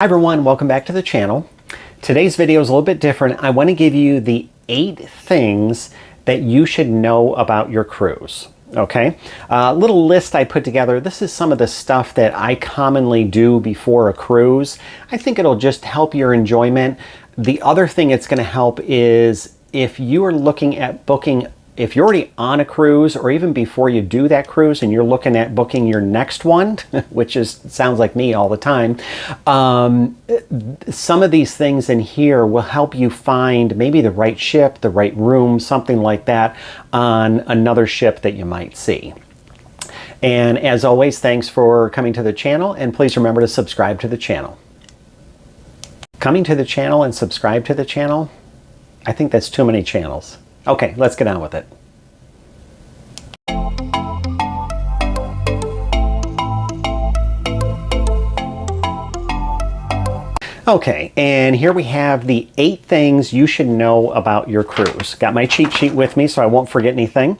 Hi everyone, welcome back to the channel. Today's video is a little bit different. I want to give you the 8 things that you should know about your cruise. Okay, a little list I put together. This is some of the stuff that I commonly do before a cruise. I think it'll just help your enjoyment. The other thing it's going to help is if you are looking at booking, if you're already on a cruise, or even before you do that cruise and you're looking at booking your next one, which sounds like me all the time, some of these things in here will help you find maybe the right ship, the right room, something like that on another ship that you might see. And as always, thanks for coming to the channel, and please remember to subscribe to the channel. Coming to the channel and subscribe to the channel, I think that's too many channels. Okay, let's get on with it. Okay, and here we have the 8 things you should know about your cruise. Got my cheat sheet with me so I won't forget anything.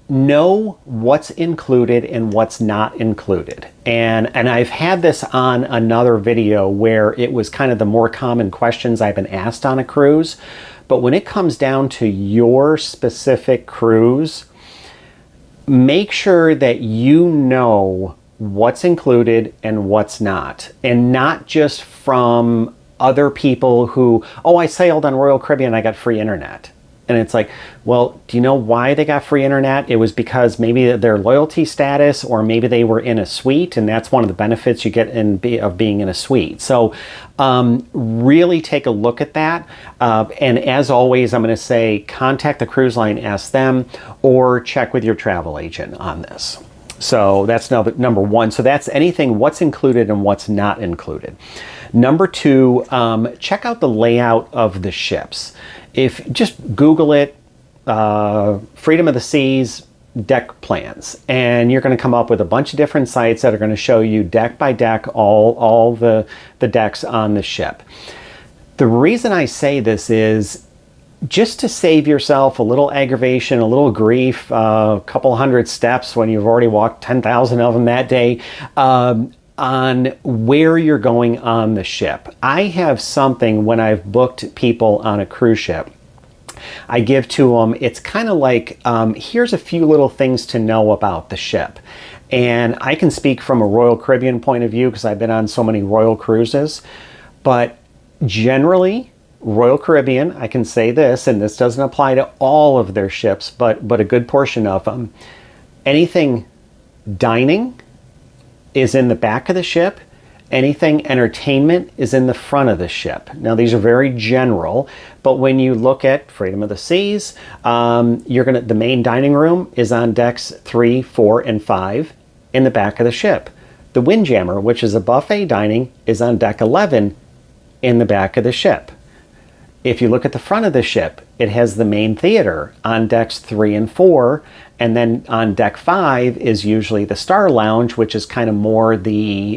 Know what's included and what's not included. And I've had this on another video where it was kind of the more common questions I've been asked on a cruise. But when it comes down to your specific cruise, make sure that you know what's included and what's not. And not just from other people who, oh, I sailed on Royal Caribbean, I got free internet. And it's like, well, do you know why they got free internet? It was because maybe their loyalty status, or maybe they were in a suite, and that's one of the benefits you get of being in a suite. So really take a look at that. And as always, I'm going to say contact the cruise line, ask them, or check with your travel agent on this. So that's number 1. So that's anything what's included and what's not included. Number 2, check out the layout of the ships. If just Google it, Freedom of the Seas deck plans, and you're going to come up with a bunch of different sites that are going to show you deck by deck all the decks on the ship. The reason I say this is just to save yourself a little aggravation, a little grief, a couple hundred steps when you've already walked 10,000 of them that day, on where you're going on the ship. I have something when I've booked people on a cruise ship, I give to them, it's kind of like, here's a few little things to know about the ship. And I can speak from a Royal Caribbean point of view because I've been on so many Royal cruises, but generally, Royal Caribbean, I can say this, and this doesn't apply to all of their ships, but a good portion of them, anything dining is in the back of the ship. Anything entertainment is in the front of the ship. Now these are very general, but when you look at Freedom of the Seas, the main dining room is on decks 3, 4, and 5 in the back of the ship. The Windjammer, which is a buffet dining, is on deck 11 in the back of the ship. If you look at the front of the ship, it has the main theater on decks 3 and 4, and then on deck 5 is usually the Star Lounge, which is kind of more the,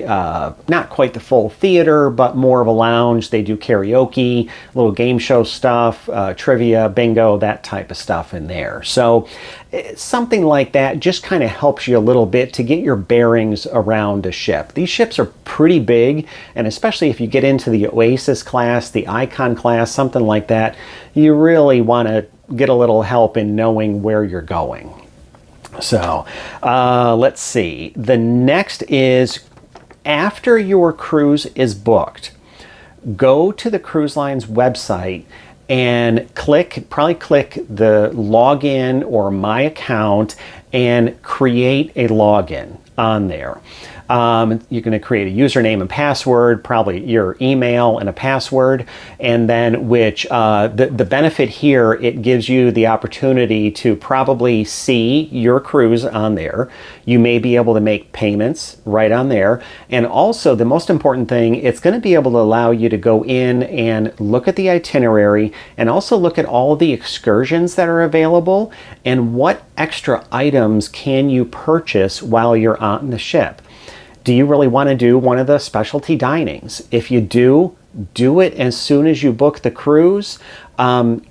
not quite the full theater, but more of a lounge. They do karaoke, little game show stuff, trivia, bingo, that type of stuff in there. So something like that just kind of helps you a little bit to get your bearings around a ship. These ships are pretty big, and especially if you get into the Oasis class, the Icon class, something like that, you really want to get a little help in knowing where you're going. So let's see. The next is, after your cruise is booked, go to the cruise line's website and probably click the login or my account and create a login on there. You're going to create a username and password, probably your email and a password, and then the benefit here, it gives you the opportunity to probably see your cruise on there. You may be able to make payments right on there, and also the most important thing, it's going to be able to allow you to go in and look at the itinerary and also look at all the excursions that are available and what extra items can you purchase while you're on the ship. Do you really want to do one of the specialty dinings? If you do, do it as soon as you book the cruise.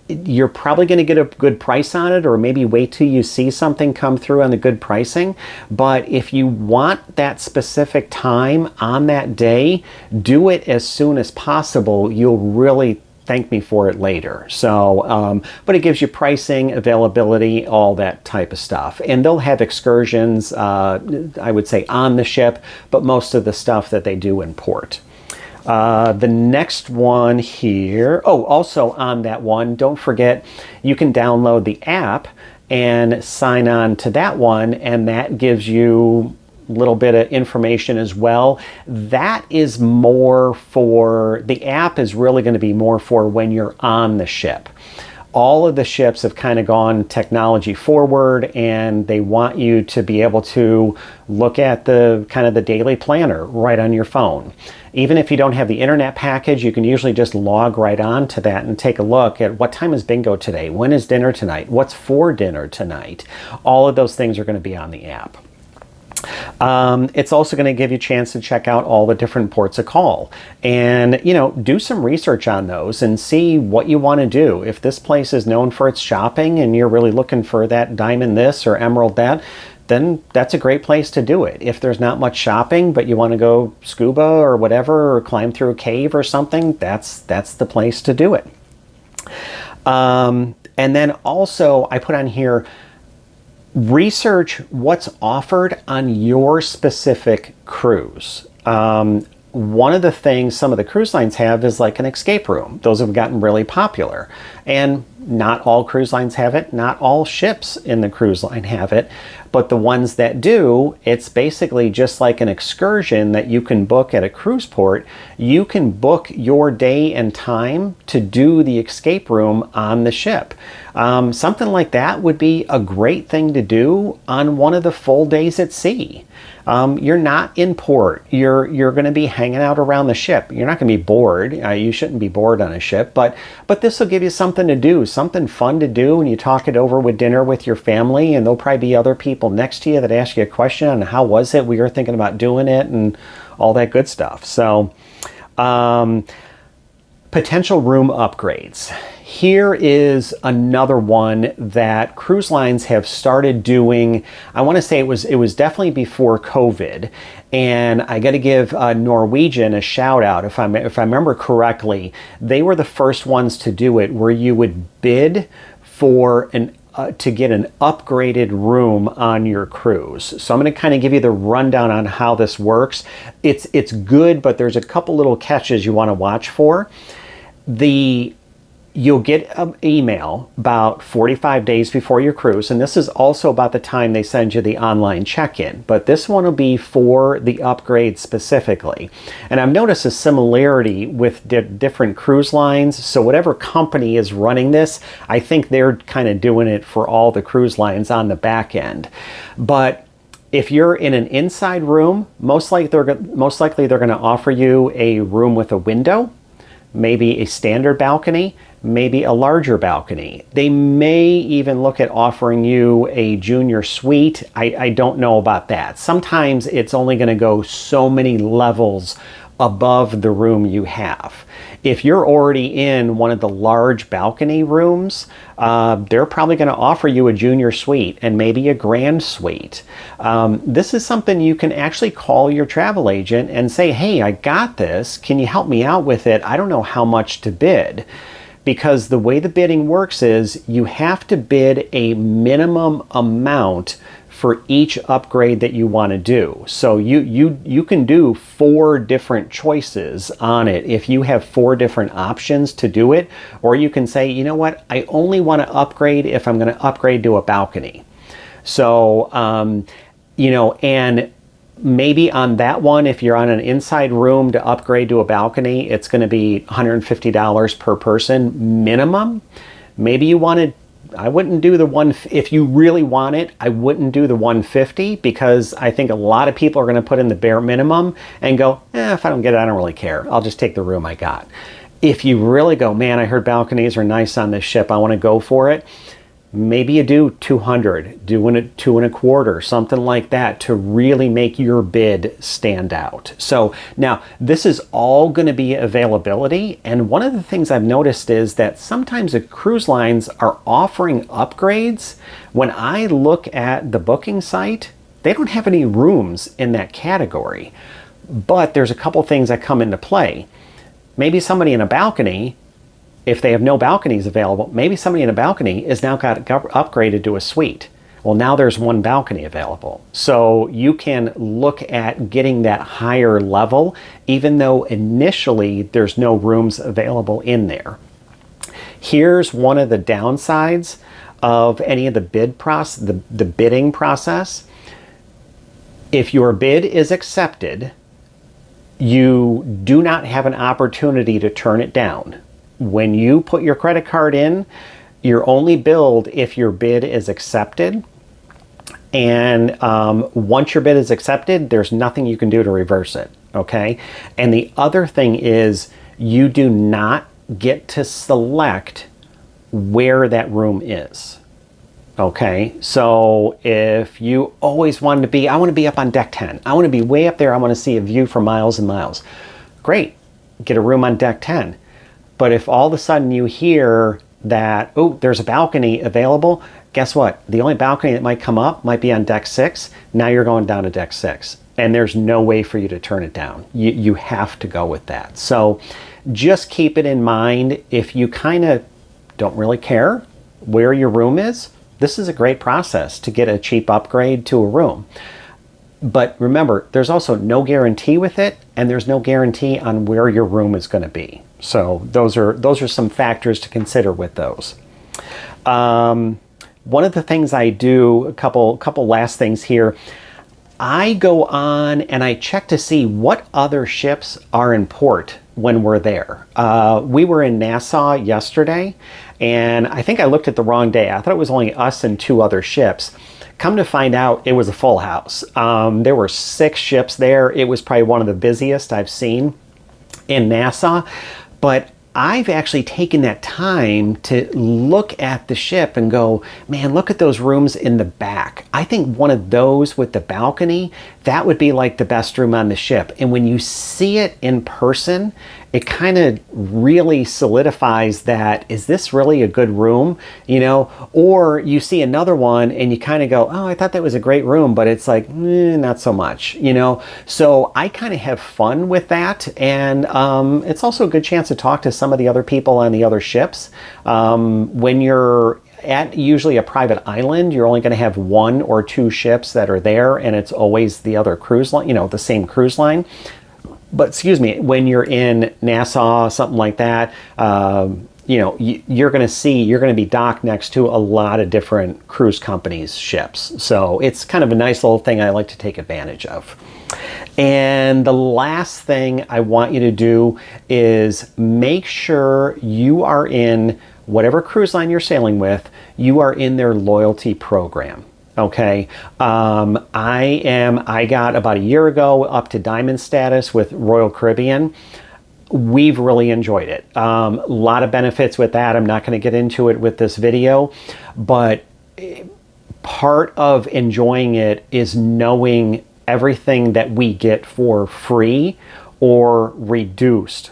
You're probably going to get a good price on it, or maybe wait till you see something come through on the good pricing. But if you want that specific time on that day, do it as soon as possible. You'll really thank me for it later. So, but it gives you pricing, availability, all that type of stuff. And they'll have excursions, I would say, on the ship, but most of the stuff that they do in port. The next one here, oh, also on that one, don't forget, you can download the app and sign on to that one, and that gives you a little bit of information as well. That is more for, the app is really going to be more for when you're on the ship. All of the ships have kind of gone technology forward, and they want you to be able to look at the kind of the daily planner right on your phone. Even if you don't have the internet package, you can usually just log right on to that and take a look at what time is bingo today, when is dinner tonight, what's for dinner tonight. All of those things are going to be on the app. It's also going to give you a chance to check out all the different ports of call and, you know, do some research on those and see what you want to do. If this place is known for its shopping and you're really looking for that diamond this or emerald that, then that's a great place to do it. If there's not much shopping, but you want to go scuba or whatever, or climb through a cave or something, that's the place to do it. And then also I put on here, research what's offered on your specific cruise. One of the things some of the cruise lines have is like an escape room. Those have gotten really popular. And not all cruise lines have it. Not all ships in the cruise line have it. But the ones that do, it's basically just like an excursion that you can book at a cruise port. You can book your day and time to do the escape room on the ship. Something like that would be a great thing to do on one of the full days at sea. You're not in port. You're going to be hanging out around the ship. You're not going to be bored. You shouldn't be bored on a ship, but this will give you something to do, something fun to do, and you talk it over with dinner with your family, and there'll probably be other people next to you that ask you a question on how was it, we were thinking about doing it, and all that good stuff. So, potential room upgrades. Here is another one that cruise lines have started doing. I want to say it was definitely before COVID, and I got to give Norwegian a shout out. If I remember correctly, they were the first ones to do it, where you would bid for to get an upgraded room on your cruise. So I'm going to kind of give you the rundown on how this works. It's good, but there's a couple little catches you want to watch for. You'll get an email about 45 days before your cruise, and this is also about the time they send you the online check-in, but this one will be for the upgrade specifically. And I've noticed a similarity with different cruise lines, so whatever company is running this, I think they're kind of doing it for all the cruise lines on the back end. But if you're in an inside room, most likely they're going to offer you a room with a window, maybe a standard balcony, maybe a larger balcony. They may even look at offering you a junior suite. I don't know about that. Sometimes it's only going to go so many levels above the room you have. If you're already in one of the large balcony rooms, they're probably going to offer you a junior suite and maybe a grand suite. This is something you can actually call your travel agent and say, hey, I got this. Can you help me out with it? I don't know how much to bid. Because the way the bidding works is you have to bid a minimum amount for each upgrade that you want to do. So you can do 4 different choices on it if you have 4 different options to do it. Or you can say, you know what, I only want to upgrade if I'm going to upgrade to a balcony. So, you know, and maybe on that one, if you're on an inside room to upgrade to a balcony, it's going to be $150 per person minimum. Maybe you wanted, I wouldn't do the one, if you really want it, I wouldn't do the $150, because I think a lot of people are going to put in the bare minimum and go, if I don't get it, I don't really care. I'll just take the room I got. If you really go, man, I heard balconies are nice on this ship, I want to go for it, Maybe you do 200, doing it 2.25, something like that, to really make your bid stand out. So now this is all going to be availability. And one of the things I've noticed is that sometimes the cruise lines are offering upgrades. When I look at the booking site, they don't have any rooms in that category. But there's a couple things that come into play. Maybe somebody in a balcony, if they have no balconies available, maybe somebody in a balcony is now got upgraded to a suite. Well, now there's one balcony available. So you can look at getting that higher level, even though initially there's no rooms available in there. Here's one of the downsides of any of the bid process, the bidding process. If your bid is accepted, you do not have an opportunity to turn it down. When you put your credit card in, you're only billed if your bid is accepted. And once your bid is accepted, there's nothing you can do to reverse it, okay? And the other thing is you do not get to select where that room is, okay? So if you always wanted to be, I want to be up on deck 10. I want to be way up there. I want to see a view for miles and miles. Great, get a room on deck 10. But if all of a sudden you hear that, oh, there's a balcony available, guess what? The only balcony that might come up might be on deck 6. Now you're going down to deck 6. And there's no way for you to turn it down. You have to go with that. So just keep it in mind. If you kind of don't really care where your room is, this is a great process to get a cheap upgrade to a room. But remember, there's also no guarantee with it, and there's no guarantee on where your room is going to be. So those are some factors to consider with those. One of the things I do, a couple last things here, I go on and I check to see what other ships are in port when we're there. We were in Nassau yesterday, and I think I looked at the wrong day. I thought it was only us and 2 other ships. Come to find out, it was a full house. There were 6 ships there. It was probably one of the busiest I've seen in Nassau. But I've actually taken that time to look at the ship and go, man, look at those rooms in the back. I think one of those with the balcony, that would be like the best room on the ship. And when you see it in person, it kind of really solidifies that, is this really a good room? You know, or you see another one and you kind of go, oh, I thought that was a great room, but it's like, not so much, you know? So I kind of have fun with that. And it's also a good chance to talk to some of the other people on the other ships. When you're at usually a private island, you're only going to have 1 or 2 ships that are there, and it's always the other cruise line, you know, the same cruise line. But excuse me, when you're in Nassau, something like that, you know, you're going to be docked next to a lot of different cruise companies' ships. So it's kind of a nice little thing I like to take advantage of. And the last thing I want you to do is make sure you are in whatever cruise line you're sailing with, you are in their loyalty program. Okay, I got about a year ago up to diamond status with Royal Caribbean. We've really enjoyed it. A lot of benefits with that. I'm not going to get into it with this video, but part of enjoying it is knowing everything that we get for free or reduced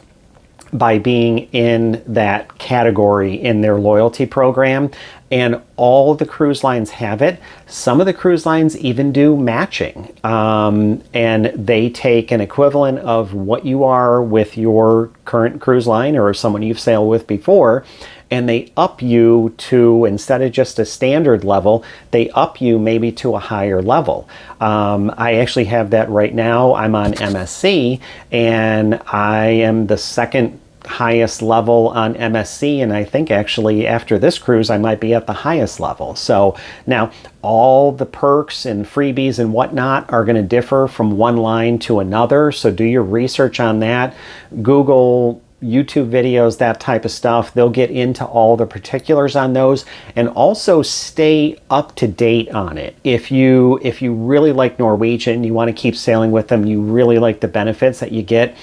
by being in that category in their loyalty program. And all the cruise lines have it. Some of the cruise lines even do matching. And they take an equivalent of what you are with your current cruise line or someone you've sailed with before, and they up you to, instead of just a standard level, they up you maybe to a higher level. I actually have that right now. I'm on MSC, and I am the second highest level on MSC, and I think actually after this cruise I might be at the highest level. So now all the perks and freebies and whatnot are going to differ from one line to another, so do your research on that. Google, YouTube videos, that type of stuff. They'll get into all the particulars on those, and also stay up to date on it. If you really like Norwegian, you want to keep sailing with them, you really like the benefits that you get,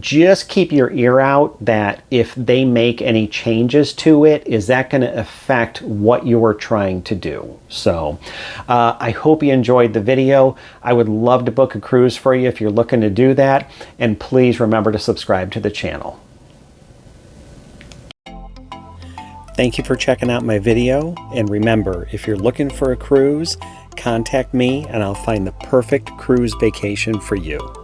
just keep your ear out that if they make any changes to it, is that going to affect what you're trying to do? So I hope you enjoyed the video. I would love to book a cruise for you if you're looking to do that. And please remember to subscribe to the channel. Thank you for checking out my video. And remember, if you're looking for a cruise, contact me and I'll find the perfect cruise vacation for you.